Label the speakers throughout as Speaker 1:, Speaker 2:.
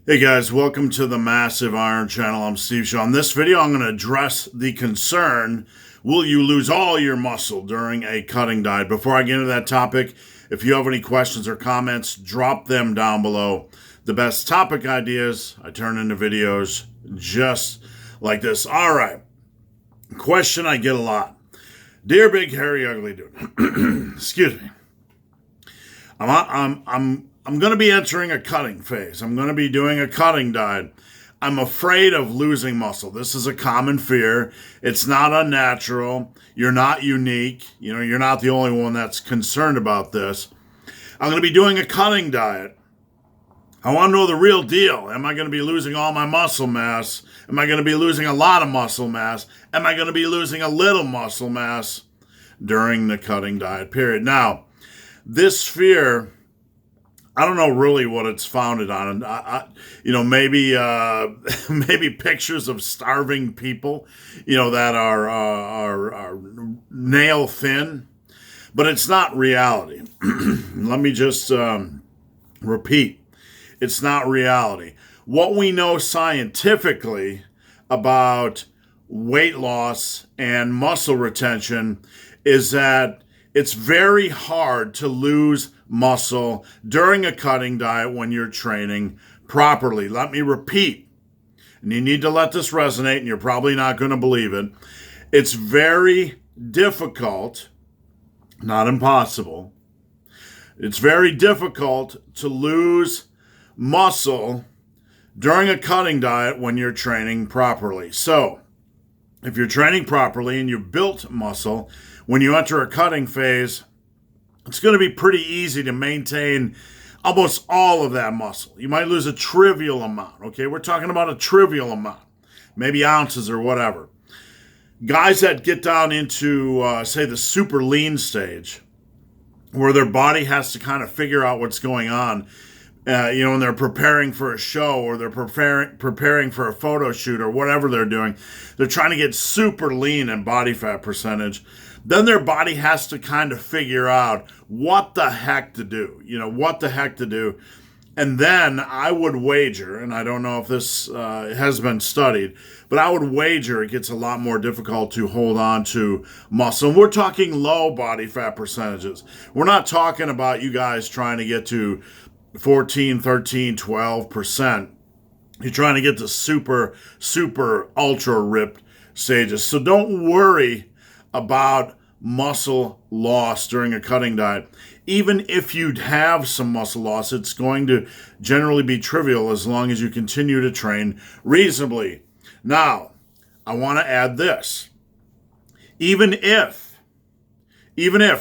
Speaker 1: Hey guys, welcome to the Massive Iron Channel. I'm Steve Shaw. In this video, I'm going to address the concern, will you lose all your muscle during a cutting diet? Before I get into that topic, if you have any questions or comments, drop them down below. The best topic ideas, I turn into videos just like this. All right, question I get a lot. Dear big, hairy, ugly dude, excuse me. I'm going to be entering a cutting phase. I'm going to be doing a cutting diet. I'm afraid of losing muscle. This is a common fear. It's not unnatural. You're not unique. You're not the only one that's concerned about this. I'm going to be doing a cutting diet. I want to know the real deal. Am I going to be losing all my muscle mass? Am I going to be losing a lot of muscle mass? Am I going to be losing a little muscle mass during the cutting diet period? Now, this fear, I don't know really what it's founded on. Maybe maybe pictures of starving people, that are nail thin, but it's not reality. Let me just repeat. It's not reality. What we know scientifically about weight loss and muscle retention is that it's very hard to lose muscle during a cutting diet when you're training properly. Let me repeat, and you need to let this resonate, and you're probably not going to believe it. It's very difficult, not impossible. It's very difficult to lose muscle during a cutting diet when you're training properly. So, if you're training properly and you've built muscle, when you enter a cutting phase, it's going to be pretty easy to maintain almost all of that muscle. You might lose a trivial amount, okay? We're talking about a trivial amount, maybe ounces or whatever. Guys that get down into, say, the super lean stage, where their body has to kind of figure out what's going on, when they're preparing for a show or they're preparing for a photo shoot or whatever they're doing, they're trying to get super lean in body fat percentage. Then their body has to kind of figure out what the heck to do, And then I would wager, and I don't know if this has been studied, but I would wager it gets a lot more difficult to hold on to muscle. And we're talking low body fat percentages. We're not talking about you guys trying to get to 14, 13, 12%. You're trying to get to super, super ultra ripped stages. So don't worry about muscle loss during a cutting diet. Even if you'd have some muscle loss, it's going to generally be trivial as long as you continue to train reasonably. Now, I want to add this. Even if,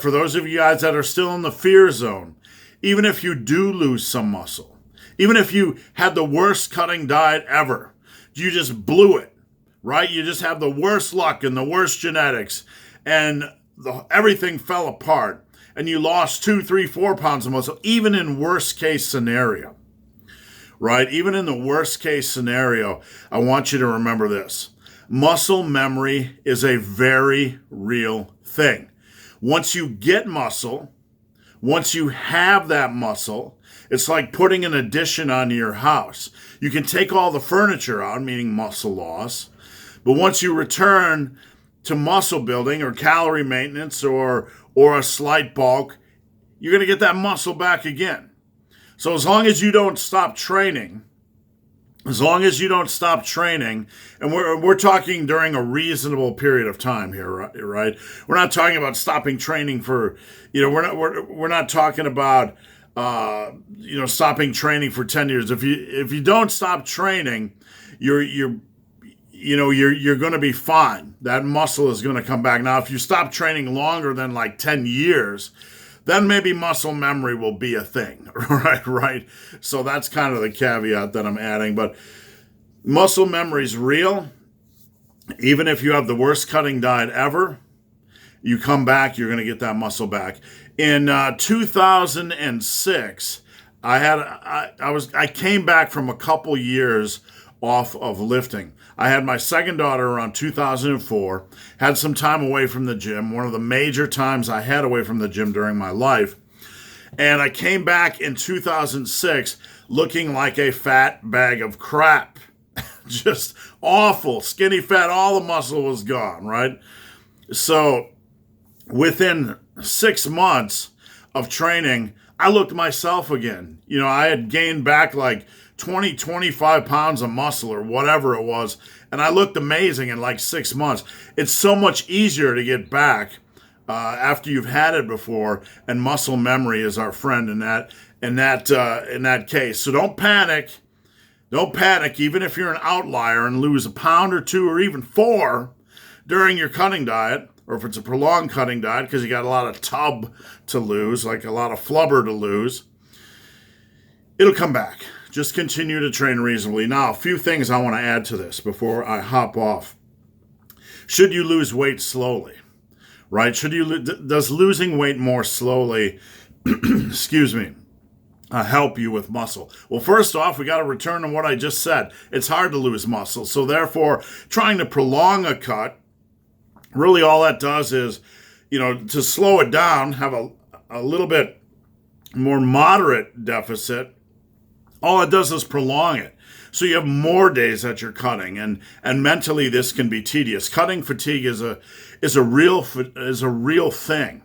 Speaker 1: for those of you guys that are still in the fear zone, even if you do lose some muscle, even if you had the worst cutting diet ever, you just blew it, right? You just have the worst luck and the worst genetics, and everything fell apart, and you lost 2, 3, 4 pounds of muscle, even in worst case scenario, right? Even in the worst case scenario, I want you to remember this. Muscle memory is a very real thing. Once you get muscle, once you have that muscle, it's like putting an addition onto your house. You can take all the furniture out, meaning muscle loss, but once you return to muscle building or calorie maintenance or a slight bulk, you're going to get that muscle back again. So as long as you don't stop training, and we're talking during a reasonable period of time here, right? We're not talking about stopping training for, we're not talking about, stopping training for 10 years. If you don't stop training, you're going to be fine. That muscle is going to come back. Now, if you stop training longer than like 10 years, then maybe muscle memory will be a thing, right? So that's kind of the caveat that I'm adding. But muscle memory is real. Even if you have the worst cutting diet ever, you come back, you're going to get that muscle back. In 2006, I came back from a couple years off of lifting. I had my second daughter around 2004, had some time away from the gym, one of the major times I had away from the gym during my life. And I came back in 2006 looking like a fat bag of crap. Just awful, skinny fat, all the muscle was gone, right? So within 6 months of training, I looked myself again. You know, I had gained back like 20, 25 pounds of muscle or whatever it was, and I looked amazing in like 6 months. It's so much easier to get back after you've had it before, and muscle memory is our friend in that case. So don't panic. Don't panic, even if you're an outlier and lose a pound or 2 or even 4 during your cutting diet, or if it's a prolonged cutting diet because you got a lot of tub to lose, like a lot of flubber to lose. It'll come back. Just continue to train reasonably. Now, a few things I want to add to this before I hop off. Should you lose weight slowly? Right? Does losing weight more slowly, excuse me, help you with muscle? Well, first off, we got to return to what I just said. It's hard to lose muscle. So therefore, trying to prolong a cut, really all that does is, to slow it down, have a little bit more moderate deficit, all it does is prolong it. So you have more days that you're cutting, and mentally this can be tedious. Cutting fatigue is a real thing.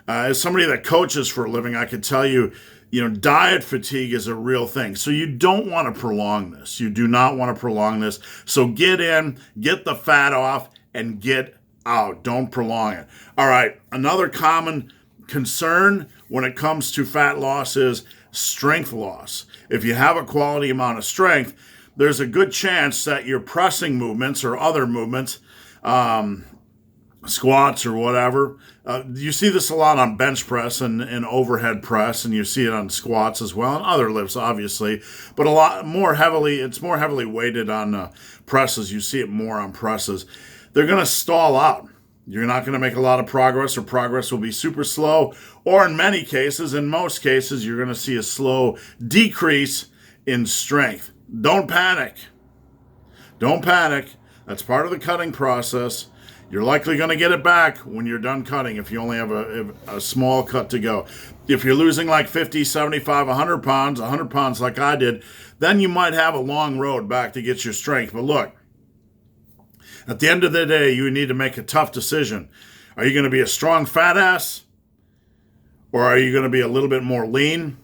Speaker 1: As somebody that coaches for a living, I could tell you, diet fatigue is a real thing. So you don't want to prolong this. You do not want to prolong this. So get in, get the fat off, and get out. Don't prolong it. All right. Another common concern when it comes to fat loss is strength loss. If you have a quality amount of strength, there's a good chance that your pressing movements or other movements, squats or whatever, you see this a lot on bench press and overhead press, and you see it on squats as well, and other lifts, obviously, but it's more heavily weighted on presses. You see it more on presses. They're going to stall out. You're not going to make a lot of progress, or progress will be super slow, or in most cases, you're going to see a slow decrease in strength. Don't panic. Don't panic. That's part of the cutting process. You're likely going to get it back when you're done cutting if you only have a small cut to go. If you're losing like 50, 75, 100 pounds like I did, then you might have a long road back to get your strength. But look, at the end of the day, you need to make a tough decision. Are you going to be a strong fat ass? Or are you going to be a little bit more lean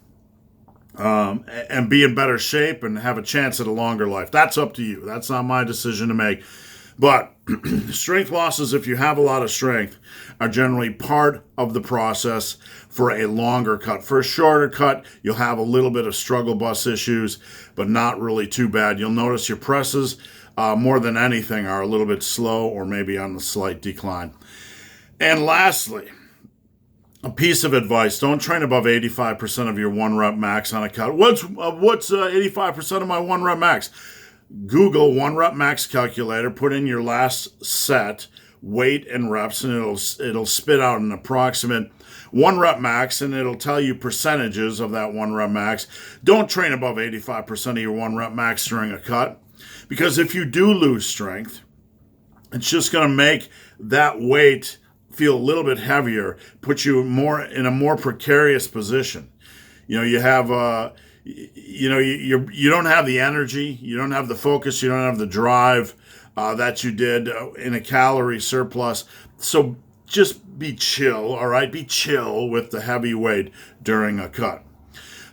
Speaker 1: and be in better shape and have a chance at a longer life? That's up to you. That's not my decision to make. But strength losses, if you have a lot of strength, are generally part of the process for a longer cut. For a shorter cut, you'll have a little bit of struggle bus issues, but not really too bad. You'll notice your presses, more than anything, are a little bit slow or maybe on the slight decline. And lastly, a piece of advice: don't train above 85% of your 1 rep max on a cut. What's 85% of my 1 rep max? Google 1 rep max calculator, put in your last set, weight and reps, and it'll spit out an approximate 1 rep max, and it'll tell you percentages of that 1 rep max. Don't train above 85% of your 1 rep max during a cut, because if you do lose strength, it's just going to make that weight feel a little bit heavier, put you in a more precarious position. You have you don't have the energy, you don't have the focus, you don't have the drive that you did in a calorie surplus. So just be chill, all right? Be chill with the heavy weight during a cut.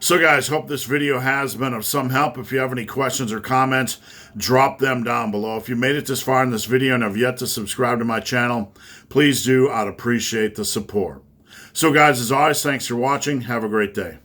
Speaker 1: So guys, hope this video has been of some help. If you have any questions or comments, drop them down below. If you made it this far in this video and have yet to subscribe to my channel, please do. I'd appreciate the support. So guys, as always, thanks for watching. Have a great day.